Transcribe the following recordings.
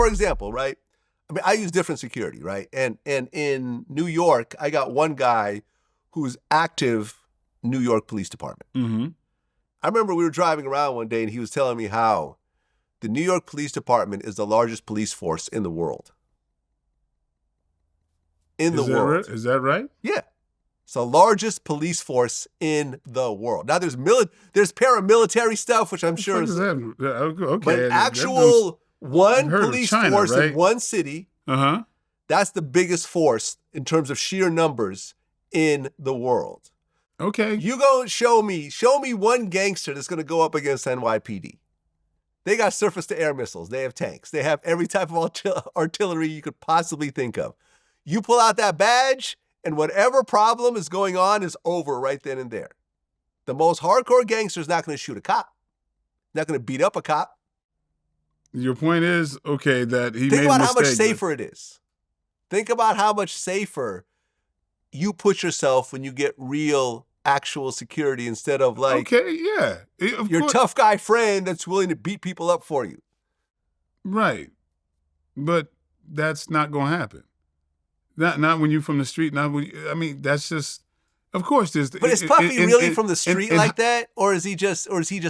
for example, right? I mean, I use different security, right? And in New York, I got one guy who's active New York Police Department. Mm-hmm. I remember we were driving around one day and he was telling me how the New York Police Department is the largest police force in the world. In the world. Is that right? Yeah. It's the largest police force in the world. Now there's paramilitary stuff, which I'm sure is okay. But actual one police China, force right? in one city, that's the biggest force in terms of sheer numbers in the world. Okay. You go show me one gangster that's going to go up against NYPD. They got surface-to-air missiles. They have tanks. They have every type of artillery you could possibly think of. You pull out that badge, and whatever problem is going on is over right then and there. The most hardcore gangster is not going to shoot a cop. Not going to beat up a cop. Your point is, okay, that he made a mistake. Think about how much safer it is. Think about how much safer you put yourself when you get real, actual security instead of like your tough guy friend that's willing to beat people up for you. Right. But that's not going to happen. Not when you're from the street. That's just, of course, there's. But is Puffy really from the street like that, or is he just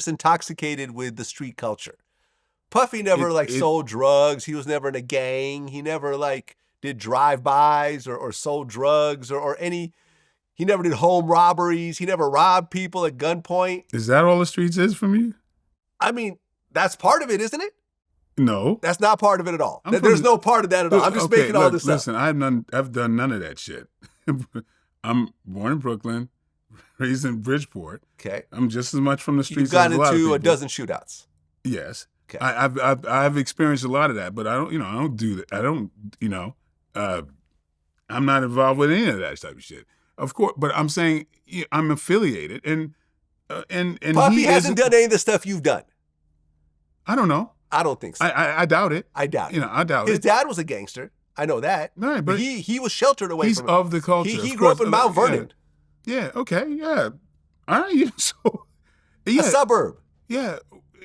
intoxicated with the street culture? Puffy never sold drugs. He was never in a gang. He never did drive-bys or sold drugs or any. He never did home robberies. He never robbed people at gunpoint. Is that all the streets is from you? I mean, that's part of it, isn't it? No. That's not part of it at all. There's no part of that at all. I'm just making all this up. Listen, I've done none of that shit. I'm born in Brooklyn, raised in Bridgeport. Okay. I'm just as much from the streets You've gotten as a lot of into people. a dozen shootouts. Yes. Okay. I've experienced a lot of that, but I don't do that. I'm not involved with any of that type of shit. Of course, but I'm saying I'm affiliated, and Puffy hasn't done any of the stuff you've done. I don't know. I don't think so. I doubt it. I doubt it. I doubt His it. dad was a gangster. I know that. Right, but he was sheltered away he's from it. of the culture. He grew up in Mount Vernon. Yeah. Okay. Yeah. All right. So, a suburb. Yeah.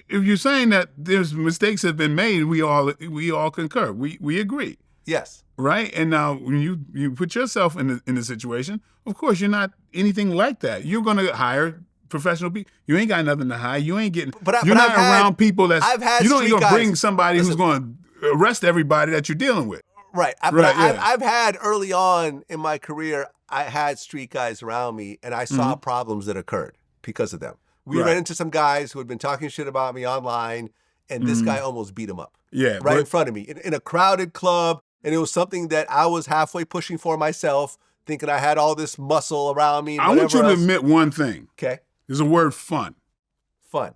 If you're saying that there's mistakes that have been made, we all concur. We agree. Yes. Right. And now when you put yourself in the situation, of course you're not anything like that. You're going to hire professional people. You ain't got nothing to hide. You ain't getting. You're not around people that. You don't even bring somebody who's going to arrest everybody that you're dealing with. Right. I've had early on in my career, I had street guys around me, and I saw problems that occurred because of them. We ran into some guys who had been talking shit about me online, and this guy almost beat him up. Yeah. Right in front of me in a crowded club, and it was something that I was halfway pushing for myself, thinking I had all this muscle around me. I want you to admit one thing. Okay. There's a word fun. Fun.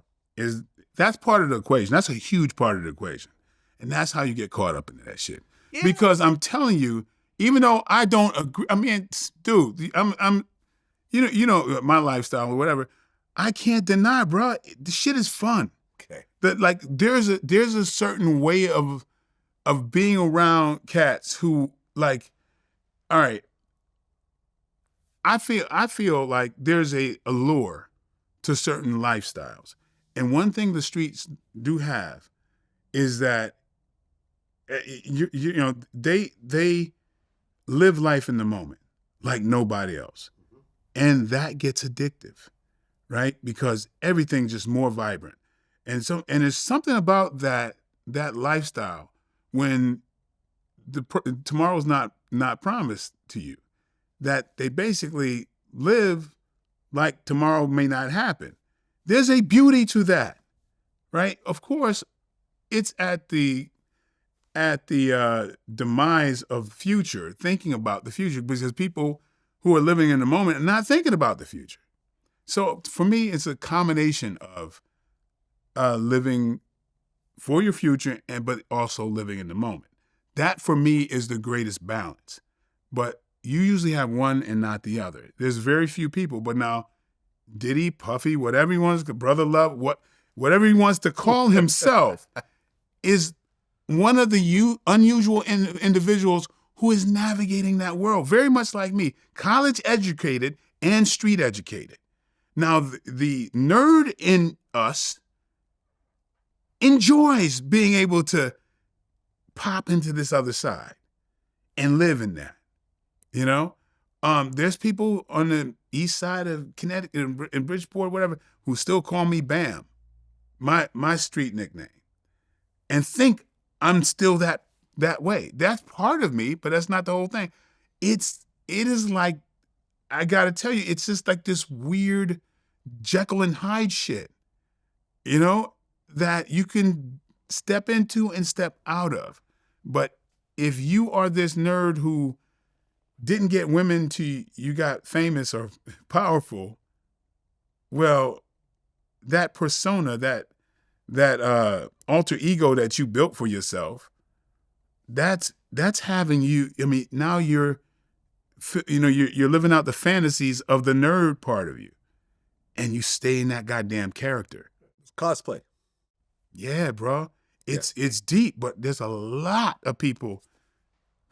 That's part of the equation. That's a huge part of the equation. And that's how you get caught up into that shit. Yeah. Because I'm telling you, even though I don't agree, I mean, dude, I'm you know my lifestyle or whatever, I can't deny, bro, the shit is fun. Okay. That there's a certain way of being around cats who all right, I feel like there's a allure to certain lifestyles. And one thing the streets do have is that they live life in the moment like nobody else. And that gets addictive, right? Because everything's just more vibrant. And there's something about that lifestyle when tomorrow's not promised to you, that they basically live like tomorrow may not happen. There's a beauty to that, right? Of course, it's at the demise of future, thinking about the future, because people who are living in the moment are not thinking about the future. So for me, it's a combination of living for your future but also living in the moment. That for me is the greatest balance. But you usually have one and not the other. There's very few people, but now Diddy, Puffy, whatever he wants, Brother Love, whatever he wants to call himself, is one of the unusual individuals who is navigating that world, very much like me, college educated and street educated. Now, the nerd in us enjoys being able to pop into this other side and live in that. You know, there's people on the east side of Connecticut, in Bridgeport, whatever, who still call me Bam, my street nickname, and think I'm still that way. That's part of me, but that's not the whole thing. It is like, I gotta tell you, it's just like this weird Jekyll and Hyde shit, you know, that you can step into and step out of. But if you are this nerd who didn't get women till you got famous or powerful, well, that persona, that alter ego that you built for yourself, that's having you. I mean, now you're living out the fantasies of the nerd part of you, and you stay in that goddamn character. It's cosplay. Yeah, bro. It's deep, but there's a lot of people.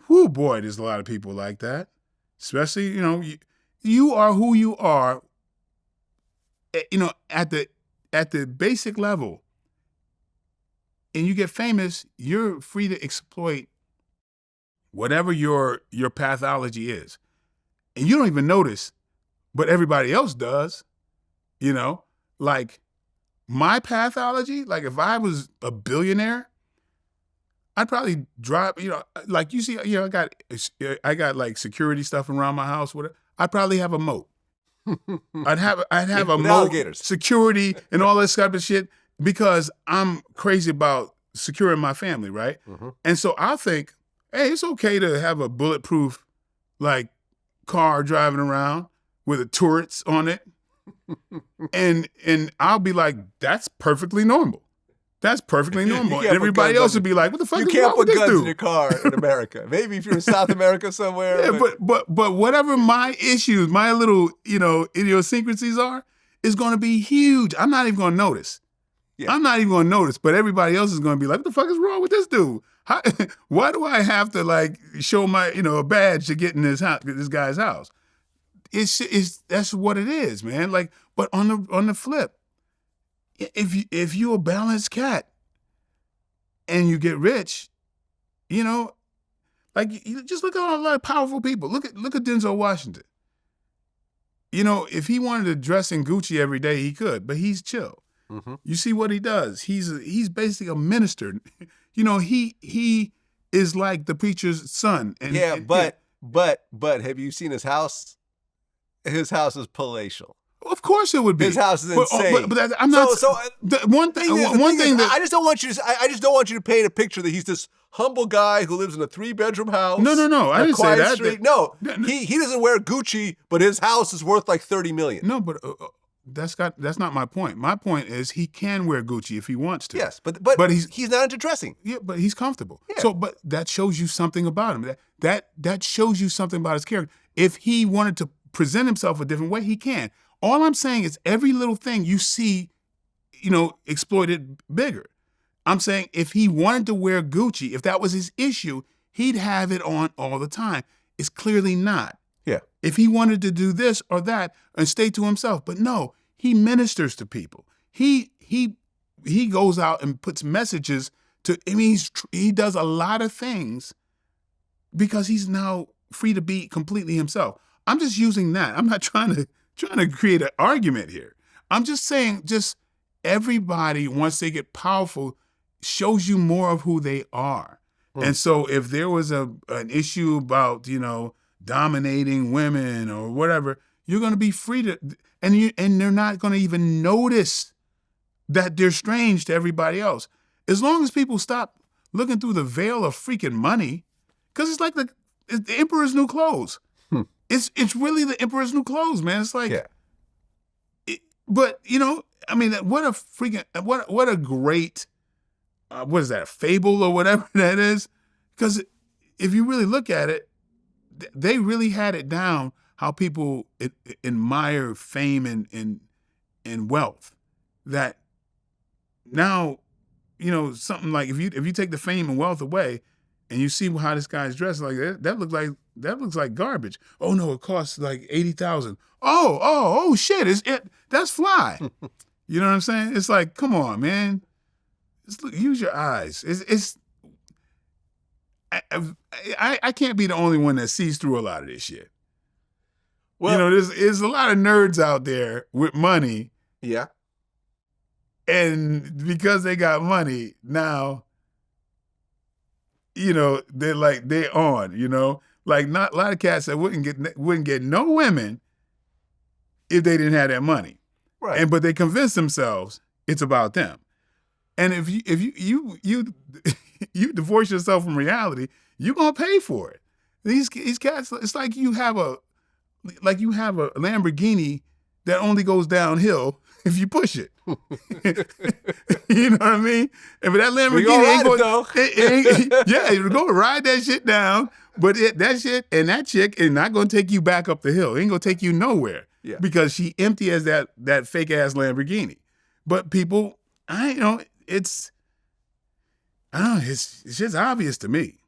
Whoo, boy, there's a lot of people like that. Especially, you are who you are. At the basic level, and you get famous, you're free to exploit whatever your pathology is, and you don't even notice, but everybody else does. Like my pathology. Like if I was a billionaire, I'd probably drive, like you see, I got like security stuff around my house. Whatever. I'd probably have a moat. I'd have a moat, alligators, security, and all this type of shit because I'm crazy about securing my family, right? Mm-hmm. And so I think, hey, it's okay to have a bulletproof, like, car driving around with a turrets on it, and I'll be like, that's perfectly normal. That's perfectly normal. And everybody else would be like, what the fuck is wrong with this dude? You can't put guns in your car in America. Maybe if you're in South America somewhere. Yeah, but whatever my issues, my little, idiosyncrasies are, is going to be huge. I'm not even going to notice. Yeah. I'm not even going to notice, but everybody else is going to be like, what the fuck is wrong with this dude? Why do I have to like show my, a badge to get in this guy's house? That's what it is, man. Like, but on the flip, if you're a balanced cat and you get rich, like you just look at a lot of powerful people. Look at Denzel Washington. If he wanted to dress in Gucci every day, he could, but he's chill. Mm-hmm. You see what he does. He's basically a minister. He is like the preacher's son. But have you seen his house? His house is palatial. Of course it would be. His house is insane. But I'm not. One thing that I just don't want you to. I just don't want you to paint a picture that he's this humble guy who lives in a 3-bedroom house. No. I didn't say that. Street. He doesn't wear Gucci, but his house is worth like $30 million. No, but that's not my point. My point is he can wear Gucci if he wants to. Yes, but he's not into dressing. Yeah, but he's comfortable. Yeah. So, but that shows you something about him. That shows you something about his character. If he wanted to present himself a different way, he can. All I'm saying is every little thing you see, exploited bigger. I'm saying if he wanted to wear Gucci, if that was his issue, he'd have it on all the time. It's clearly not. Yeah. If he wanted to do this or that and stay to himself, but no, he ministers to people. He goes out and puts messages to. I mean, he does a lot of things because he's now free to be completely himself. I'm just using that. I'm not trying to create an argument here. I'm just saying, everybody, once they get powerful, shows you more of who they are. Mm. And so if there was an issue about, dominating women or whatever, you're going to be free to, and they're not going to even notice that they're strange to everybody else. As long as people stop looking through the veil of freaking money, because it's like the emperor's new clothes. It's really the emperor's new clothes, man. It's like, but I mean, what a great, what is that, fable or whatever that is? Because if you really look at it, they really had it down how people admire fame and wealth. That now, something like if you take the fame and wealth away, and you see how this guy's dressed, like that looks like garbage. Oh no, it costs like $80,000. Oh shit! That's fly. You know what I'm saying? It's like, come on, man. Use your eyes. I can't be the only one that sees through a lot of this shit. Well, there's a lot of nerds out there with money, yeah. and because they got money now, they're on. Like not a lot of cats that wouldn't get no women if they didn't have that money, Right. but they convince themselves it's about them. And if you you divorce yourself from reality, you're gonna pay for it. These cats, it's like you have a Lamborghini that only goes downhill if you push it. You know what I mean? And but that Lamborghini ain't going. Yeah, you're gonna ride that shit down. But that shit and that chick is not gonna take you back up the hill. It ain't gonna take you nowhere. Yeah. Because she empty as that fake ass Lamborghini. But people, it's just obvious to me.